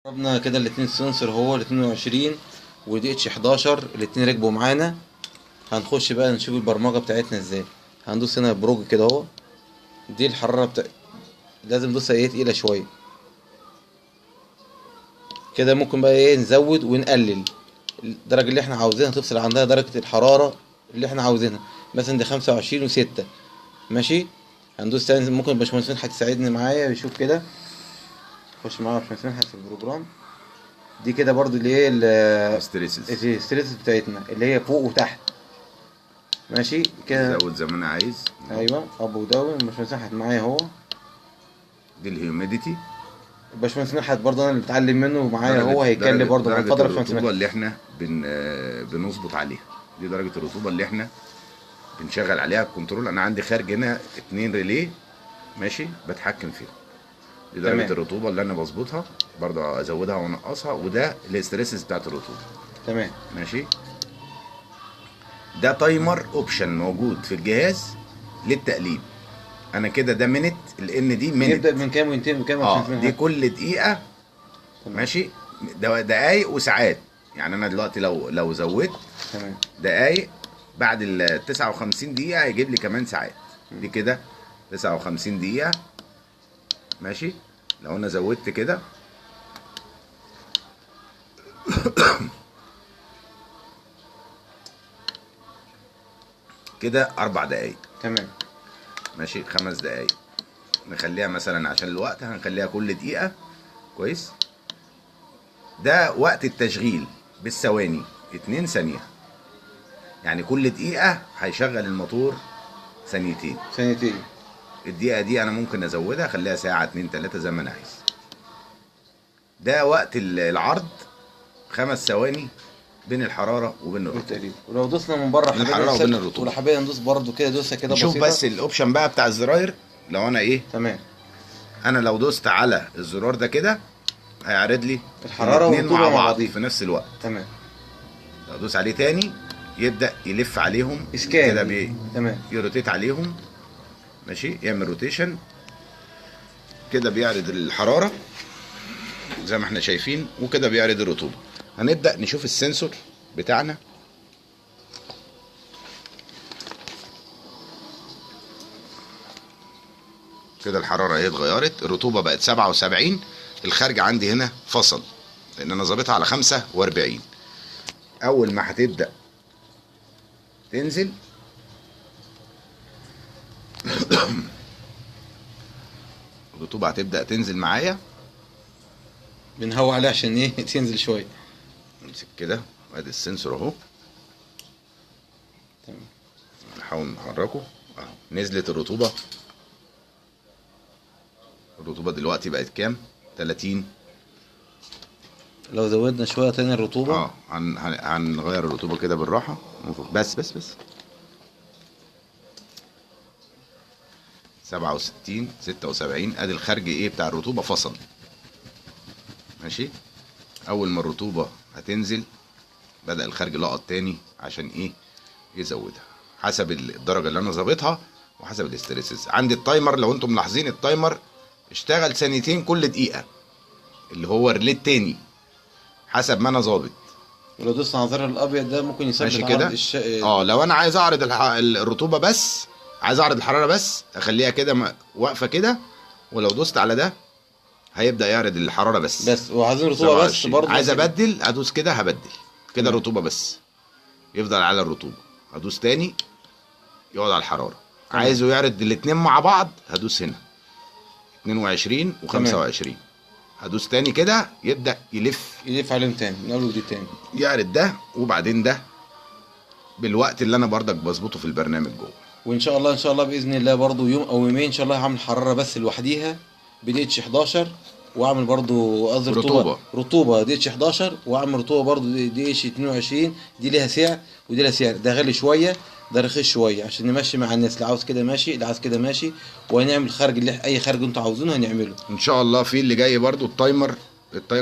جربنا كده الاتنين سنسور، هو ال 22 ودي اتش 11 الاتنين ركبوا معانا. هنخش بقى نشوف البرمجة بتاعتنا ازاي. هندوس هنا بروج كده اهو. دي الحرارة لازم ندوسها ايه تقيلة شوية كده. ممكن بقى ايه نزود ونقلل الدرجة اللي احنا عاوزينها، تفصل عندها درجة الحرارة اللي احنا عاوزينها. مثلا دي 25 و6 ماشي. هندوس تاني. ممكن الباشمهندس مدحت تساعدني معايا يشوف كده. خش معايا الباشمهندس مدحت في البروجرام. دي كده برضو اللي هي الستريسز بتاعتنا اللي هي فوق وتحت ماشي كده. زود زي ما انا عايز. ايوه اب وداون. الباشمهندس مدحت معايا اهو. دي الهيوميديتي. الباشمهندس مدحت برضه انا اللي بتعلم منه ومعايا هو هيكلم برضه. من فضل الباشمهندس الرطوبه اللي احنا بنظبط عليها. دي درجه الرطوبه اللي احنا بنشغل عليها الكنترول. انا عندي خارج هنا 2 ريليه ماشي بتحكم فيهم. دي درجه تمام. الرطوبه اللي انا بظبطها برضه، ازودها وانقصها. وده الاستريسز بتاعت الرطوبه. تمام ماشي. ده تايمر اوبشن موجود في الجهاز للتقليب. انا كده ده منت، لان دي منت يبدا من كام وينتهي من كام. دي كل دقيقه تمام. ماشي. دقايق وساعات. يعني انا دلوقتي لو زودت تمام دقايق، بعد ال 59 دقيقه هيجيب لي كمان ساعات. دي كده 59 دقيقه ماشي. لو انا زودت كده كده 4 دقايق تمام ماشي. 5 دقايق نخليها مثلا عشان الوقت، هنخليها كل دقيقة. كويس. ده وقت التشغيل بالثواني، 2 ثانية. يعني كل دقيقة هيشغل الموتور ثانيتين. الدقيقة دي أنا ممكن أزودها أخليها ساعة 2 3 زي ما أنا عايز. ده وقت العرض 5 ثواني بين الحرارة وبين الرطوبة. ولو دوسنا من بره بين الحرارة وبين الرطوبة. ولو حبينا ندوس برضو كده دوسة كده بسيطة. نشوف بس الأوبشن بقى بتاع الزراير. لو أنا إيه تمام. أنا لو دوست على الزرار ده كده هيعرض لي الحرارة والرطوبة مع بعض في نفس الوقت. تمام. لو ادوس عليه تاني يبدأ يلف عليهم اسكان كده تمام. يروتيت عليهم ماشي. يعمل روتيشن كده، بيعرض الحرارة زي ما احنا شايفين، وكده بيعرض الرطوبة. هنبدأ نشوف السنسور بتاعنا. كده الحرارة اهي اتغيرت، الرطوبة بقت 77. الخارج عندي هنا فصل لان انا ظابطها على 45. اول ما هتبدأ تنزل الرطوبة هتبدأ تنزل معايا. بنهوي عليها عشان ايه تنزل شوية. نمسك كده ادي السنسور اهو. تمام. نحاول نحركه اهو. نزلت الرطوبة. الرطوبة دلوقتي بقت كام؟ 30. لو زودنا شوية تاني الرطوبة هنغير الرطوبة كده بالراحة. بس 67 76. ادي الخارج ايه بتاع الرطوبة فصل ماشي. اول ما الرطوبة هتنزل بدأ الخارج لقط تاني عشان ايه يزودها حسب الدرجة اللي انا ظابطها وحسب الاستريسز. عندي التايمر لو انتم ملاحظين التايمر اشتغل ثانيتين كل دقيقة، اللي هو الريلي التاني حسب ما انا ظابط. ولو دوسنا على الزر الابيض ده ممكن يثبت ماشي كده. لو انا عايز اعرض الرطوبة بس، عايز اعرض الحرارة بس، اخليها كده واقفة كده. ولو دوست على ده هيبدأ يعرض الحرارة بس. وعايزين رطوبة بس برضه. عايز ابدل ادوس كده هبدل كده الرطوبة بس يفضل على الرطوبة. هدوس تاني يقعد على الحرارة. عايزه يعرض الاتنين مع بعض هدوس هنا 22 و25. هدوس تاني كده يبدأ يلف عليهم تاني من اول وجديد تاني. يعرض ده وبعدين ده بالوقت اللي انا بردك بظبطه في البرنامج جوه. وان شاء الله باذن الله برضو يوم او يومين ان شاء الله هعمل حراره بس لوحديها بدي اتش 11 واعمل برضو قصدي رطوبه دي اتش 11 واعمل رطوبه برضو دي اتش 22. دي ليها سعر ودي لها سعر. ده غالي شويه ده رخيص شويه عشان نمشي مع الناس. اللي عاوز كده ماشي اللي عاوز كده ماشي. وهنعمل خارج اللي اي خارج انتوا عاوزينه هنعمله ان شاء الله. في اللي جاي برضو التايمر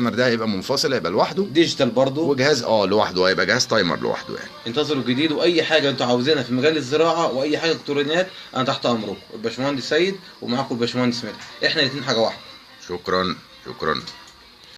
ده هيبقى منفصل، هيبقى لوحده ديجيتال برضو وجهاز لوحده. هيبقى جهاز تايمر لوحده يعني. انتظروا الجديد. واي حاجه انتوا عاوزينها في مجال الزراعه واي حاجه الكترونيات انا تحت امركم. الباشمهندس سيد ومعاكم الباشمهندس مدحت. احنا الاثنين حاجه واحده. شكرا.